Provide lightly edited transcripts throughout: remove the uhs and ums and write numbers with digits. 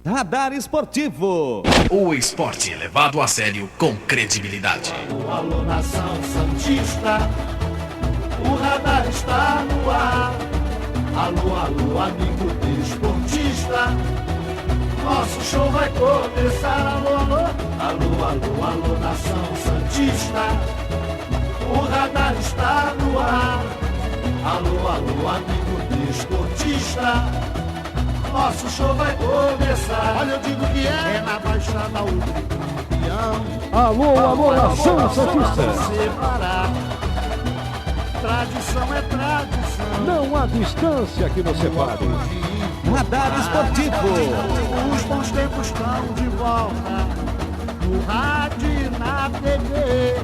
Radar Esportivo. O esporte levado a sério com credibilidade. Alô, nação santista, o radar está no ar. Alô, alô, amigo desportista, nosso show vai começar. Alô, alô, alô, alô, alô, nação santista, o radar está no ar. Alô, alô, amigo desportista, nosso show vai começar. Olha, eu digo que é na Baixada o campeão. Alô, alô, nação santista. Tradição é tradição. Não há distância que nos separe. Radar Esportivo. Os bons tempos estão de volta. No rádio e na TV.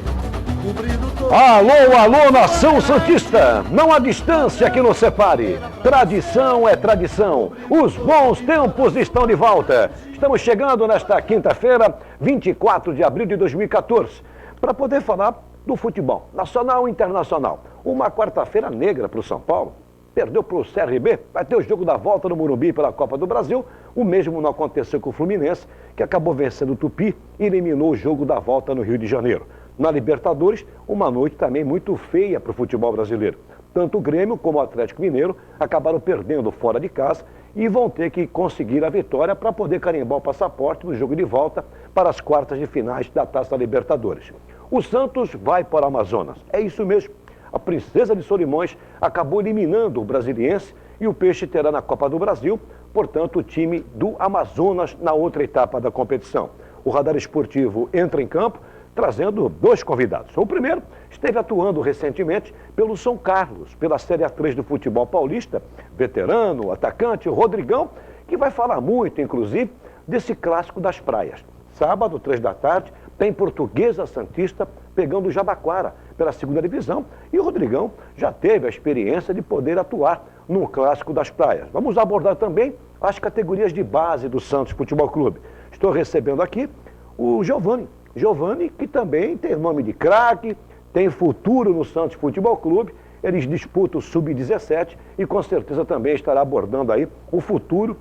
Cobrindo todo. Alô, alô, nação santista. Não há distância que nos separe. Tradição é tradição. Os bons tempos estão de volta. Estamos chegando nesta quinta-feira, 24 de abril de 2014, para poder falar do futebol nacional e internacional. Uma quarta-feira negra para o São Paulo. Perdeu para o CRB, vai ter o jogo da volta no Morumbi pela Copa do Brasil. O mesmo não aconteceu com o Fluminense, que acabou vencendo o Tupi e eliminou o jogo da volta no Rio de Janeiro. Na Libertadores, uma noite também muito feia para o futebol brasileiro. Tanto o Grêmio como o Atlético Mineiro acabaram perdendo fora de casa e vão ter que conseguir a vitória para poder carimbar o passaporte no jogo de volta para as quartas de finais da Taça Libertadores. O Santos vai para o Amazonas. É isso mesmo. A Princesa de Solimões acabou eliminando o Brasiliense e o Peixe terá na Copa do Brasil, portanto, o time do Amazonas na outra etapa da competição. O Radar Esportivo entra em campo trazendo dois convidados. O primeiro esteve atuando recentemente pelo São Carlos, pela Série A3 do futebol paulista, veterano, atacante, Rodrigão, que vai falar muito, inclusive, desse clássico das praias. Sábado, 3 da tarde, tem Portuguesa Santista pegando o Jabaquara pela segunda divisão e o Rodrigão já teve a experiência de poder atuar no clássico das praias. Vamos abordar também as categorias de base do Santos Futebol Clube. Estou recebendo aqui o Giovani. Giovani, que também tem nome de craque, tem futuro no Santos Futebol Clube. Eles disputam o Sub-17 e com certeza também estará abordando aí o futuro,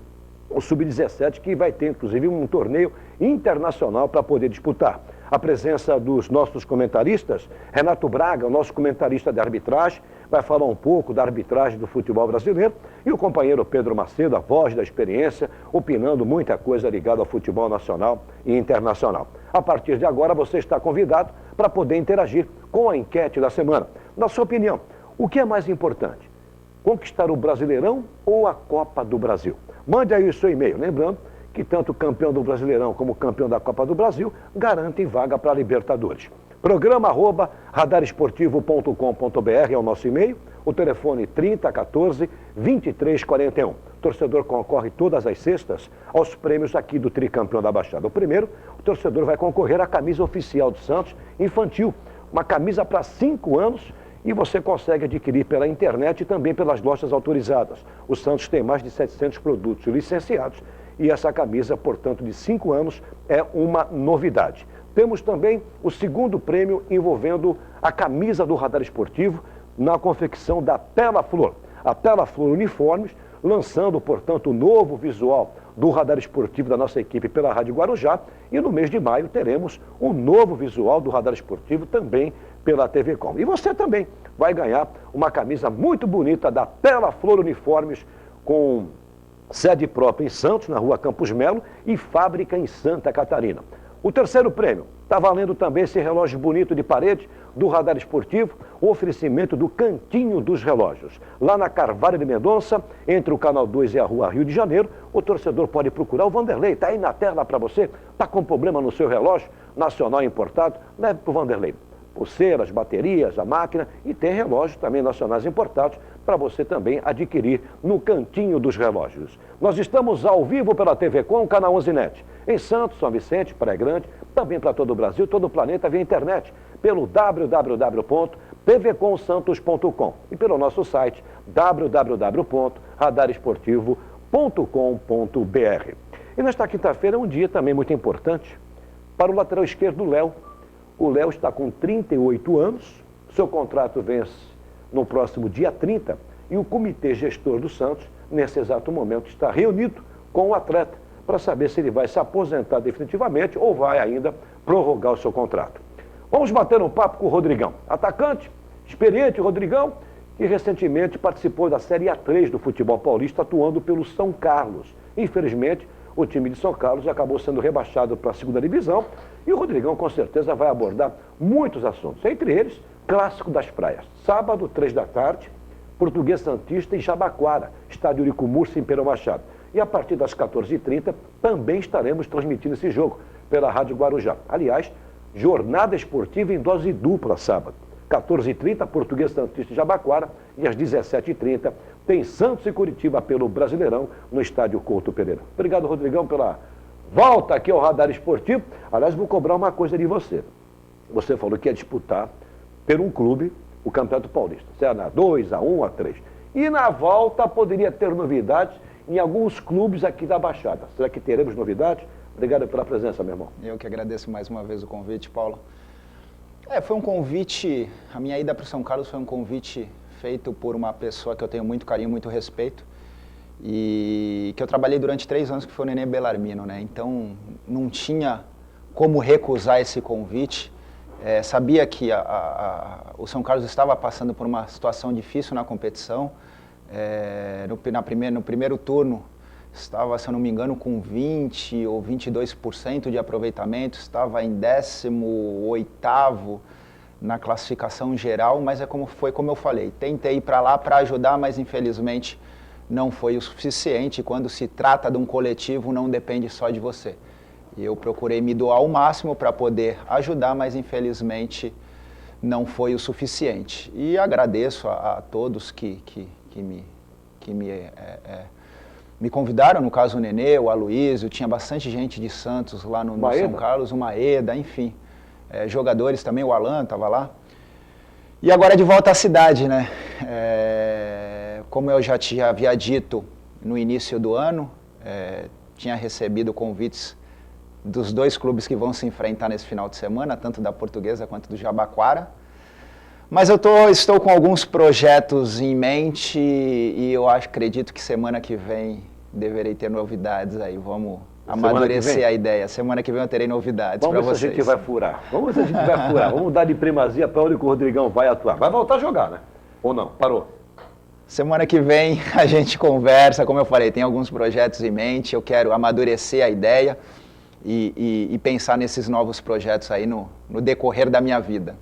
o Sub-17, que vai ter inclusive um torneio internacional para poder disputar. A presença dos nossos comentaristas, Renato Braga, o nosso comentarista de arbitragem, vai falar um pouco da arbitragem do futebol brasileiro, e o companheiro Pedro Macedo, a voz da experiência, opinando muita coisa ligada ao futebol nacional e internacional. A partir de agora você está convidado para poder interagir com a enquete da semana. Na sua opinião, o que é mais importante? Conquistar o Brasileirão ou a Copa do Brasil? Mande aí o seu e-mail, lembrando que tanto o campeão do Brasileirão como o campeão da Copa do Brasil garantem vaga para a Libertadores. Programa @radaresportivo.com.br é o nosso e-mail, o telefone 3014-2341. O torcedor concorre todas as sextas aos prêmios aqui do Tricampeão da Baixada. O primeiro, o torcedor vai concorrer à camisa oficial do Santos infantil, uma camisa para 5 anos, e você consegue adquirir pela internet e também pelas lojas autorizadas. O Santos tem mais de 700 produtos licenciados e essa camisa, portanto, de 5 anos é uma novidade. Temos também o segundo prêmio envolvendo a camisa do Radar Esportivo na confecção da Tela Flor. A Tela Flor Uniformes, lançando, portanto, o novo visual do Radar Esportivo da nossa equipe pela Rádio Guarujá, e no mês de maio teremos um novo visual do Radar Esportivo também pela TV Com. E você também vai ganhar uma camisa muito bonita da Tela Flor Uniformes, com sede própria em Santos, na rua Campos Melo, e fábrica em Santa Catarina. O terceiro prêmio, está valendo também esse relógio bonito de parede do Radar Esportivo, o oferecimento do Cantinho dos Relógios. Lá na Carvalho de Mendonça, entre o Canal 2 e a Rua Rio de Janeiro, o torcedor pode procurar o Vanderlei, está aí na tela para você, está com problema no seu relógio nacional importado, leve para o Vanderlei. Pulseiras, baterias, a máquina, e tem relógios também nacionais importados para você também adquirir no Cantinho dos Relógios. Nós estamos ao vivo pela TV Com, canal 11 Net, em Santos, São Vicente, Praia Grande, também para todo o Brasil, todo o planeta via internet, pelo www.tvcomsantos.com e pelo nosso site www.radaresportivo.com.br. E nesta quinta-feira é um dia também muito importante para o lateral esquerdo Léo. O Léo está com 38 anos, seu contrato vence no próximo dia 30 e o comitê gestor do Santos, nesse exato momento, está reunido com o atleta para saber se ele vai se aposentar definitivamente ou vai ainda prorrogar o seu contrato. Vamos bater um papo com o Rodrigão, atacante, experiente Rodrigão, que recentemente participou da Série A3 do futebol paulista, atuando pelo São Carlos. Infelizmente, o time de São Carlos acabou sendo rebaixado para a segunda divisão e o Rodrigão com certeza vai abordar muitos assuntos, entre eles, Clássico das Praias. Sábado, 3 da tarde, Português Santista em Jabaquara, estádio Eurico Mursa em Pero Machado. E a partir das 14h30 também estaremos transmitindo esse jogo pela Rádio Guarujá. Aliás, jornada esportiva em dose dupla sábado. 14h30, Português Santista em Jabaquara e às 17h30 tem Santos e Curitiba pelo Brasileirão no estádio Couto Pereira. Obrigado, Rodrigão, pela volta aqui ao Radar Esportivo. Aliás, vou cobrar uma coisa de você. Você falou que ia disputar por um clube o Campeonato Paulista, seja A2, A1, A3. E na volta poderia ter novidades em alguns clubes aqui da Baixada. Será que teremos novidades? Obrigado pela presença, meu irmão. Eu que agradeço mais uma vez o convite, Paulo. Foi um convite, a minha ida para o São Carlos foi um convite feito por uma pessoa que eu tenho muito carinho, muito respeito, e que eu trabalhei durante 3 anos, que foi o Nenê Bellarmino, né? Então, não tinha como recusar esse convite. Sabia que o São Carlos estava passando por uma situação difícil na competição. No primeiro turno, estava, se eu não me engano, com 20% ou 22% de aproveitamento, estava em 18º na classificação geral, mas foi como eu falei, tentei ir para lá para ajudar, mas infelizmente não foi o suficiente. Quando se trata de um coletivo, não depende só de você. E eu procurei me doar ao máximo para poder ajudar, mas infelizmente não foi o suficiente. E agradeço a todos que me convidaram, no caso o Nenê, o Aloysio, tinha bastante gente de Santos lá no São Carlos, o Maeda, enfim. Jogadores também, o Alan estava lá. E agora de volta à cidade, né? Como eu já havia dito no início do ano, tinha recebido convites dos 2 clubes que vão se enfrentar nesse final de semana, tanto da Portuguesa quanto do Jabaquara. Mas eu estou com alguns projetos em mente e eu acredito que semana que vem deverei ter novidades aí. Vamos amadurecer a ideia. Semana que vem eu terei novidades para vocês. Vamos ver se a gente vai furar. Vamos dar de primazia para onde o Rodrigão vai atuar. Vai voltar a jogar, né? Ou não? Parou? Semana que vem a gente conversa. Como eu falei, tem alguns projetos em mente. Eu quero amadurecer a ideia e pensar nesses novos projetos aí no decorrer da minha vida.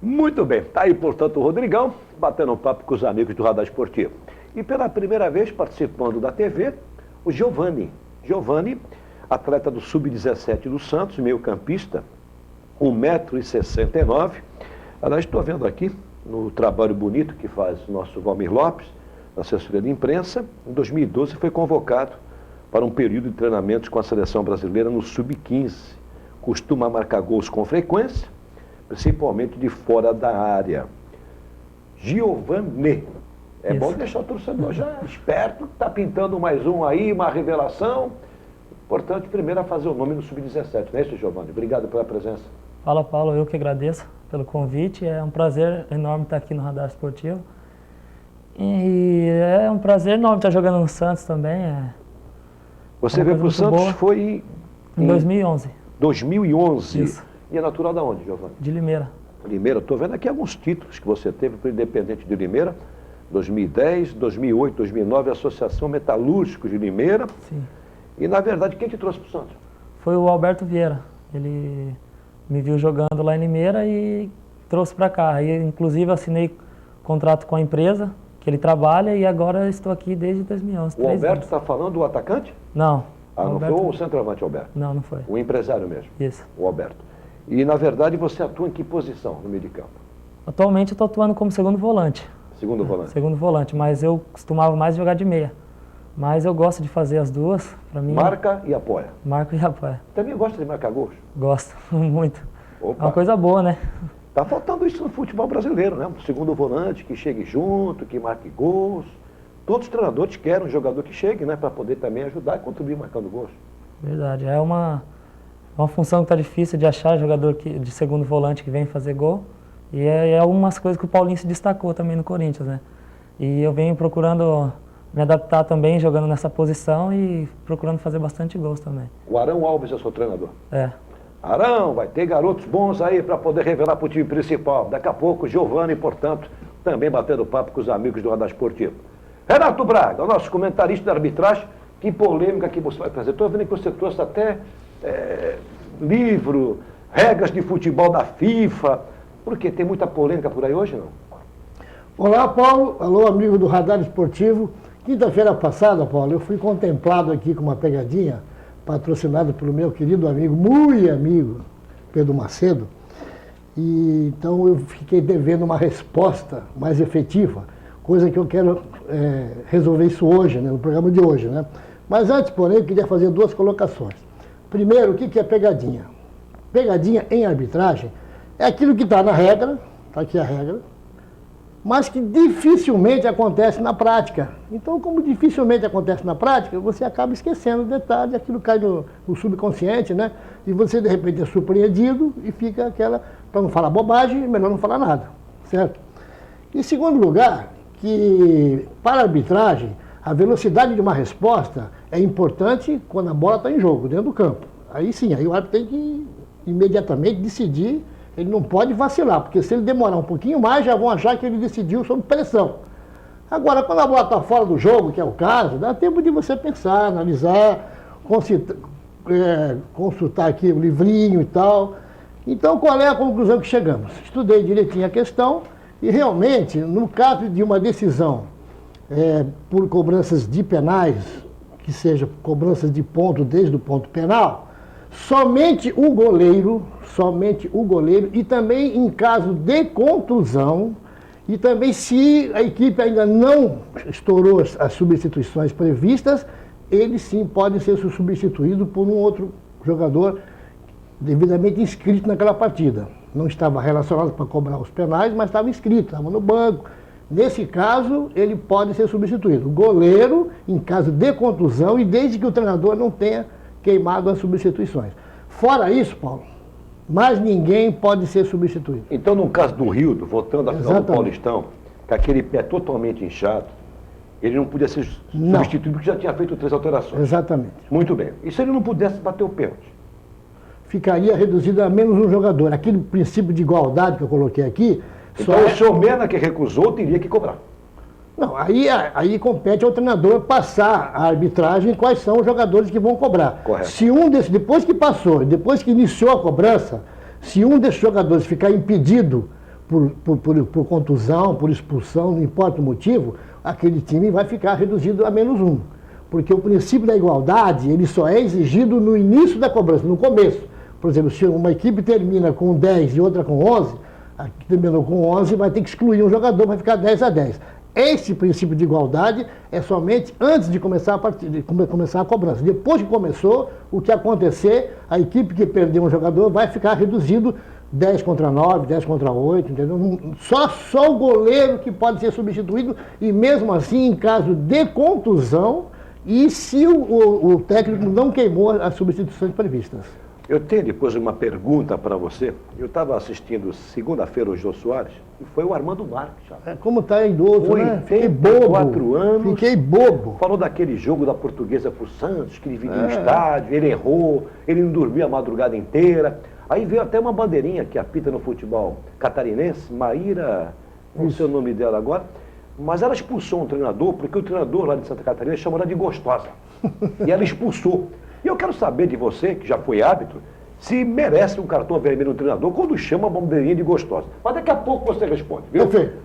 Muito bem, está aí, portanto, o Rodrigão, batendo um papo com os amigos do Radar Esportivo. E pela primeira vez participando da TV, o Giovani. Giovani, atleta do Sub-17 do Santos, meio campista, 1,69 m. Aliás, estou vendo aqui, no trabalho bonito que faz o nosso Valmir Lopes, na assessoria de imprensa, em 2012 foi convocado para um período de treinamentos com a seleção brasileira no Sub-15. Costuma marcar gols com frequência, principalmente de fora da área. Giovani. É bom deixar o torcedor já esperto, está pintando mais um aí, uma revelação. Importante primeiro a fazer o nome no Sub-17, não é isso, Giovani? Obrigado pela presença. Fala, Paulo, eu que agradeço pelo convite. É um prazer enorme estar aqui no Radar Esportivo. E é um prazer enorme estar jogando no Santos também. Você veio para o Santos foi em 2011. 2011? Isso. E é natural de onde, Giovani? De Limeira. Limeira, estou vendo aqui alguns títulos que você teve para o Independente de Limeira. 2010, 2008, 2009, Associação Metalúrgico de Limeira. Sim. E, na verdade, quem te trouxe para o Santos? Foi o Alberto Vieira. Ele me viu jogando lá em Limeira e trouxe para cá. Aí, inclusive, assinei contrato com a empresa que ele trabalha e agora estou aqui desde 2011. O Alberto está falando do atacante? Não. Não Alberto... foi o centroavante, Alberto? Não, não foi. O empresário mesmo? Isso. O Alberto. E, na verdade, você atua em que posição no meio de campo? Atualmente eu estou atuando como segundo volante. Segundo volante? Segundo volante, mas eu costumava mais jogar de meia. Mas eu gosto de fazer as duas, para mim... Marca e apoia? Marca e apoia. Também gosta de marcar gols? Gosto, muito. Opa. É uma coisa boa, né? Tá faltando isso no futebol brasileiro, né? Um segundo volante que chegue junto, que marque gols. Todos os treinadores querem um jogador que chegue, né? Para poder também ajudar e contribuir marcando gols. Verdade. É uma função que está difícil de achar jogador de segundo volante que vem fazer gol. E é algumas coisas que o Paulinho se destacou também no Corinthians, né? E eu venho procurando me adaptar também jogando nessa posição e procurando fazer bastante gols também. O Arão Alves é seu treinador. É. Arão, vai ter garotos bons aí para poder revelar para o time principal. Daqui a pouco, Giovani, portanto, também batendo papo com os amigos do Radar Esportivo. Renato Braga, o nosso comentarista da arbitragem, que polêmica que você vai trazer. Estou vendo que você trouxe até livro, regras de futebol da FIFA, porque tem muita polêmica por aí hoje, não? Olá, Paulo. Alô, amigo do Radar Esportivo. Quinta-feira passada, Paulo, eu fui contemplado aqui com uma pegadinha patrocinada pelo meu querido amigo, muito amigo, Pedro Macedo. E então eu fiquei devendo uma resposta mais efetiva, coisa que eu quero resolver isso hoje, né, no programa de hoje, né? Mas antes, porém, eu queria fazer duas colocações. Primeiro, o que é pegadinha? Pegadinha em arbitragem é aquilo que está na regra, está aqui a regra, mas que dificilmente acontece na prática. Então, como dificilmente acontece na prática, você acaba esquecendo o detalhe, aquilo cai no subconsciente, né? E você, de repente, é surpreendido e fica aquela, para não falar bobagem, melhor não falar nada, certo? Em segundo lugar, que para a arbitragem, a velocidade de uma resposta é importante quando a bola está em jogo, dentro do campo. Aí sim, aí o árbitro tem que imediatamente decidir. Ele não pode vacilar, porque se ele demorar um pouquinho mais, já vão achar que ele decidiu sob pressão. Agora, quando a bola está fora do jogo, que é o caso, dá tempo de você pensar, analisar, consultar aqui o livrinho e tal. Então, qual é a conclusão que chegamos? Estudei direitinho a questão e, realmente, no caso de uma decisão por cobranças de penais, que seja cobranças de ponto desde o ponto penal, somente o goleiro, e também em caso de contusão, e também se a equipe ainda não estourou as substituições previstas, ele sim pode ser substituído por um outro jogador devidamente inscrito naquela partida. Não estava relacionado para cobrar os penais, mas estava inscrito, estava no banco. Nesse caso, ele pode ser substituído. O goleiro, em caso de contusão, e desde que o treinador não tenha queimado as substituições. Fora isso, Paulo, mais ninguém pode ser substituído. Então, no caso do Rildo, voltando à final do Exatamente. Paulistão, com aquele pé totalmente inchado, ele não podia ser substituído porque já tinha feito 3 alterações. Exatamente. Muito bem. E se ele não pudesse bater o pênalti? Ficaria reduzido a menos um jogador. Aquele princípio de igualdade que eu coloquei aqui... Então, o senhor Mena, que recusou, teria que cobrar. Não, aí compete ao treinador passar a arbitragem quais são os jogadores que vão cobrar. Correto. Se um desses, depois que passou, depois que iniciou a cobrança, se um desses jogadores ficar impedido por contusão, por expulsão, não importa o motivo, aquele time vai ficar reduzido a menos um. Porque o princípio da igualdade, ele só é exigido no início da cobrança, no começo. Por exemplo, se uma equipe termina com 10 e outra com 11, a que terminou com 11 vai ter que excluir um jogador, vai ficar 10-10. Esse princípio de igualdade é somente antes de começar a partida, de começar a cobrança. Depois que começou, o que acontecer, a equipe que perdeu um jogador vai ficar reduzido 10 contra 9, 10 contra 8, entendeu? Só o goleiro que pode ser substituído, e mesmo assim, em caso de contusão, e se o técnico não queimou as substituições previstas. Eu tenho depois uma pergunta para você. Eu estava assistindo segunda-feira o Jô Soares e foi o Armando Marques. Como está idoso, né? Fiquei 84 bobo. anos. Fiquei bobo. Falou daquele jogo da Portuguesa para o Santos, que ele vinha no estádio, ele errou, ele não dormiu a madrugada inteira. Aí veio até uma bandeirinha que apita no futebol catarinense, Maíra, não sei o nome dela agora, mas ela expulsou um treinador, porque o treinador lá de Santa Catarina chamou ela de gostosa. E ela expulsou. E eu quero saber de você, que já foi árbitro, se merece um cartão vermelho no treinador quando chama a bandeirinha de gostosa. Mas daqui a pouco você responde, viu? Perfeito.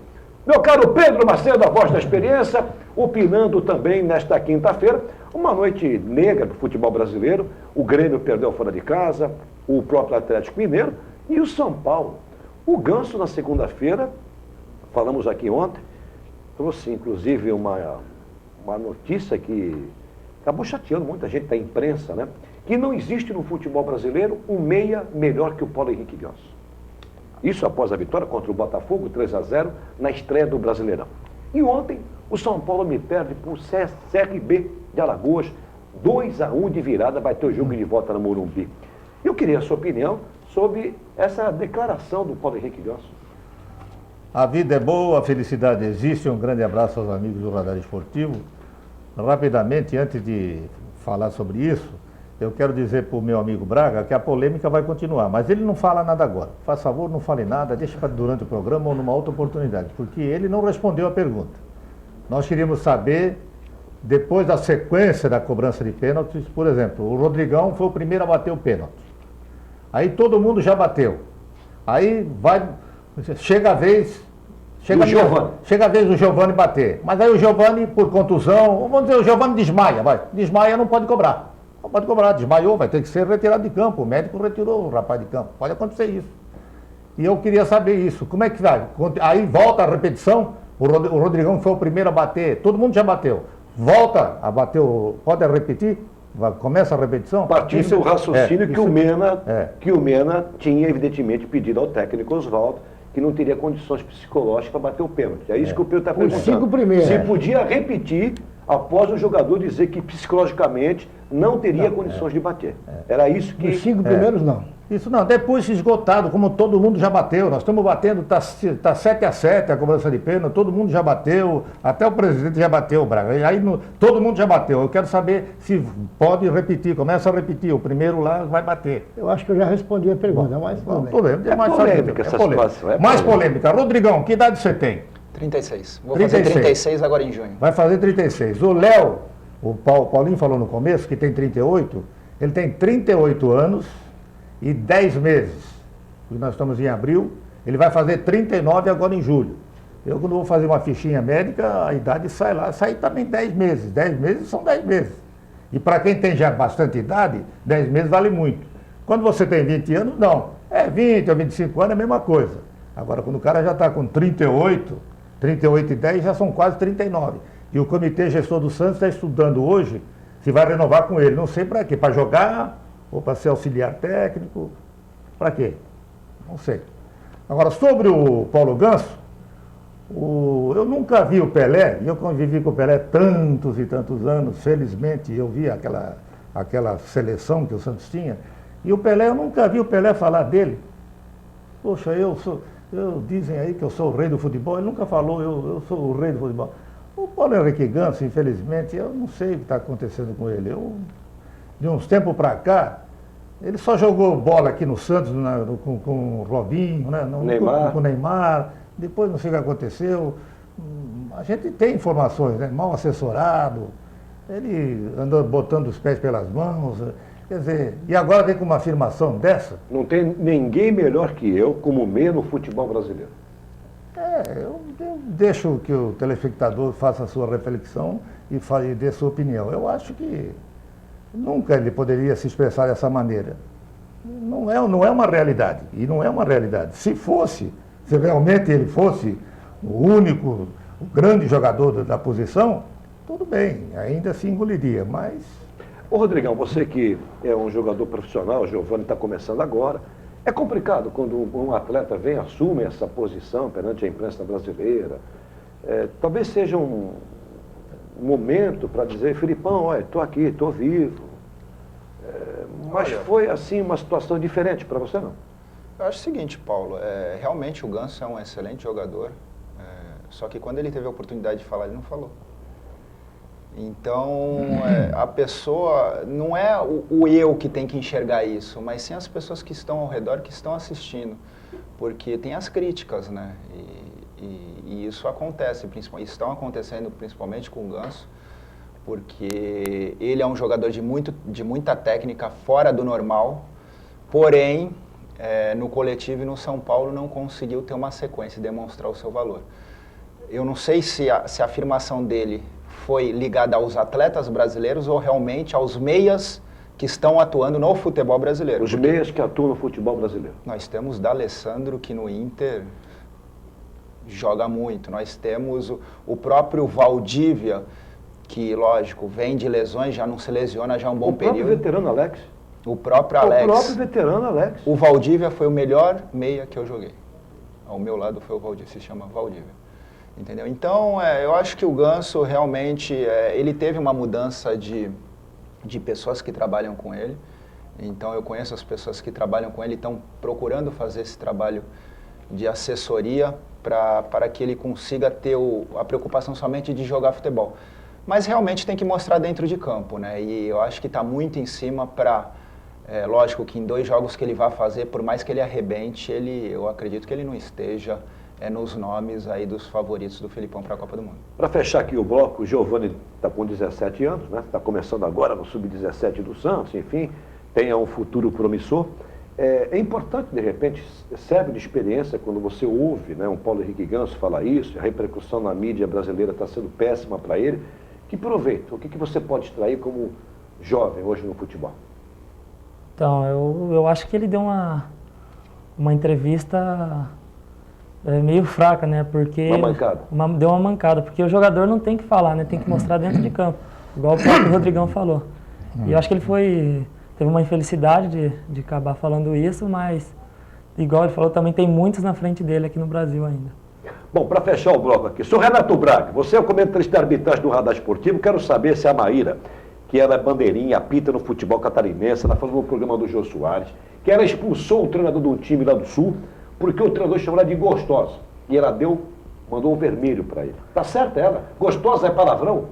Meu caro Pedro Macedo, a voz da experiência, opinando também nesta quinta-feira, uma noite negra do futebol brasileiro. O Grêmio perdeu fora de casa, o próprio Atlético Mineiro e o São Paulo. O Ganso, na segunda-feira, falamos aqui ontem, trouxe inclusive uma notícia que acabou chateando muita gente da imprensa, né? Que não existe no futebol brasileiro um meia melhor que o Paulo Henrique Ganso. Isso após a vitória contra o Botafogo, 3-0, na estreia do Brasileirão. E ontem, o São Paulo me perde por CRB de Alagoas, 2-1 de virada, vai ter o jogo de volta no Morumbi. Eu queria a sua opinião sobre essa declaração do Paulo Henrique Ganso. A vida é boa, a felicidade existe. Um grande abraço aos amigos do Radar Esportivo. rapidamente, antes de falar sobre isso, eu quero dizer para o meu amigo Braga que a polêmica vai continuar, mas ele não fala nada agora. Faz favor, não fale nada, deixa para durante o programa ou numa outra oportunidade, porque ele não respondeu a pergunta. Nós queríamos saber, depois da sequência da cobrança de pênaltis, por exemplo, o Rodrigão foi o primeiro a bater o pênalti. Aí todo mundo já bateu. Aí chega a vez do Giovani bater. Mas aí o Giovani, por contusão, vamos dizer, o Giovani desmaia, desmaia, não pode cobrar. Não pode cobrar, desmaiou, vai ter que ser retirado de campo. O médico retirou o rapaz de campo. Pode acontecer isso. E eu queria saber isso. Como é que vai? Aí volta a repetição, o Rodrigão foi o primeiro a bater, todo mundo já bateu. Volta a bater, pode repetir? Começa a repetição? Partindo do raciocínio que o Mena tinha evidentemente pedido ao técnico Oswaldo que não teria condições psicológicas para bater o pênalti. É isso que o Pedro está perguntando. Os 5 primeiros. Se podia repetir após o jogador dizer que psicologicamente não teria condições de bater. Era isso que... Os 5 primeiros não. Isso não, depois esgotado, como todo mundo já bateu, nós estamos batendo, está 7-7 a cobrança de pênalti, todo mundo já bateu, até o presidente já bateu, Braga, e aí todo mundo já bateu. Eu quero saber se pode repetir, começa a repetir, o primeiro lá vai bater. Eu acho que eu já respondi a pergunta, mas tudo bem. É polêmica essa situação. Mais polêmica. Rodrigão, que idade você tem? 36. Vou fazer 36 agora em junho. Vai fazer 36. O Léo, o Paulinho falou no começo que tem 38, ele tem 38 anos e 10 meses. Nós estamos em abril, ele vai fazer 39 agora em julho. Eu, quando vou fazer uma fichinha médica, a idade sai lá, sai também 10 meses. 10 meses são 10 meses. E para quem tem já bastante idade, 10 meses vale muito. Quando você tem 20 anos, não. 20 ou 25 anos é a mesma coisa. Agora, quando o cara já está com 38 e 10 já são quase 39. E o Comitê Gestor do Santos está estudando hoje se vai renovar com ele. Não sei para quê, para jogar ou para ser auxiliar técnico. Para quê? Não sei. Agora, sobre o Paulo Ganso, eu nunca vi o Pelé, e eu convivi com o Pelé tantos e tantos anos, felizmente eu vi aquela seleção que o Santos tinha, e o Pelé, eu nunca vi o Pelé falar dele. Poxa, dizem aí que eu sou o rei do futebol, ele nunca falou, eu sou o rei do futebol. O Paulo Henrique Ganso, infelizmente, eu não sei o que está acontecendo com ele. De uns tempos para cá, ele só jogou bola aqui no Santos com o Robinho, né? Com o Neymar, depois não sei o que aconteceu. A gente tem informações, né? Mal assessorado, ele andou botando os pés pelas mãos. Quer dizer, e agora vem com uma afirmação dessa? Não tem ninguém melhor que eu como meia no futebol brasileiro. Eu deixo que o telespectador faça a sua reflexão e dê sua opinião. Eu acho que nunca ele poderia se expressar dessa maneira. Não é uma realidade, e não é uma realidade. Se realmente ele fosse o único, o grande jogador da posição, tudo bem, ainda se engoliria, mas... Ô Rodrigão, você que é um jogador profissional, o Giovani está começando agora, é complicado quando um atleta vem, assume essa posição perante a imprensa brasileira. Talvez seja um momento para dizer, Filipão, olha, estou aqui, estou vivo. Mas foi assim uma situação diferente para você, não? Eu acho o seguinte, Paulo, realmente o Ganso é um excelente jogador, só que quando ele teve a oportunidade de falar, ele não falou. Então, a pessoa, não é o eu que tem que enxergar isso, mas sim as pessoas que estão ao redor, que estão assistindo. Porque tem as críticas, né? E isso acontece, estão acontecendo principalmente com o Ganso, porque ele é um jogador de muita técnica, fora do normal, porém, no coletivo e no São Paulo não conseguiu ter uma sequência e demonstrar o seu valor. Eu não sei se a afirmação dele foi ligada aos atletas brasileiros ou realmente aos meias que estão atuando no futebol brasileiro. Os meias que atuam no futebol brasileiro. Nós temos D'Alessandro, que no Inter joga muito. Nós temos o próprio Valdívia, que, lógico, vem de lesões, já não se lesiona já há um bom período. O próprio veterano Alex. O próprio Alex. O próprio veterano Alex. O Valdívia foi o melhor meia que eu joguei. Ao meu lado foi o Valdívia, se chama Valdívia. Entendeu? Então, eu acho que o Ganso realmente, ele teve uma mudança de pessoas que trabalham com ele. Então, eu conheço as pessoas que trabalham com ele, estão procurando fazer esse trabalho de assessoria para que ele consiga ter a preocupação somente de jogar futebol. mas realmente tem que mostrar dentro de campo, né? E eu acho que está muito em cima para... lógico que em 2 jogos que ele vai fazer, por mais que ele arrebente, eu acredito que ele não esteja nos nomes aí dos favoritos do Felipão para a Copa do Mundo. Para fechar aqui o bloco, o Giovani está com 17 anos, né? Está começando agora no Sub-17 do Santos, enfim, tem um futuro promissor. É importante, de repente, serve de experiência quando você ouve, né, um Paulo Henrique Ganso falar isso, a repercussão na mídia brasileira está sendo péssima para ele. Que proveito? O que você pode extrair como jovem hoje no futebol? Então, eu acho que ele deu uma entrevista meio fraca, né? Porque Uma mancada. Deu uma mancada, porque o jogador não tem que falar, né? Tem que mostrar dentro de campo, igual o próprio Rodrigão falou. E eu acho que ele teve uma infelicidade de acabar falando isso, mas, igual ele falou, também tem muitos na frente dele aqui no Brasil ainda. Bom, para fechar o bloco aqui, sou Renato Braga, você é o comentarista de arbitragem do Radar Esportivo, quero saber se a Maíra, que era bandeirinha, apita no futebol catarinense, ela falou no programa do Jô Soares, que ela expulsou um treinador de um time lá do Sul, porque o treinador chamou ela de gostosa, e ela mandou um vermelho para ele. Tá certa ela? Gostosa é palavrão?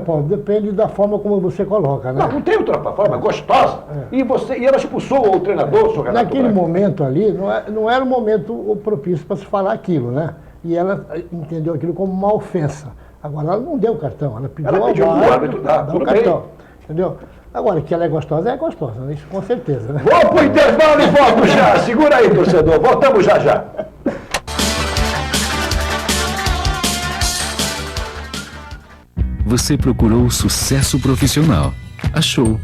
Paulo, depende da forma como você coloca, né? Não tem outra forma, gostosa. E ela expulsou o treinador, senhor Renato Naquele Braga. momento ali, não era o momento propício para se falar aquilo, né? E ela entendeu aquilo como uma ofensa. Agora, ela não deu o cartão, ela pediu o árbitro dar o cartão. Entendeu? Agora, que ela é gostosa, né? Isso com certeza, né? Vou pro intervalo e volto já. Segura aí, torcedor. Voltamos já já. Você procurou o sucesso profissional. Achou.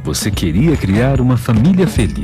Você queria criar uma família feliz.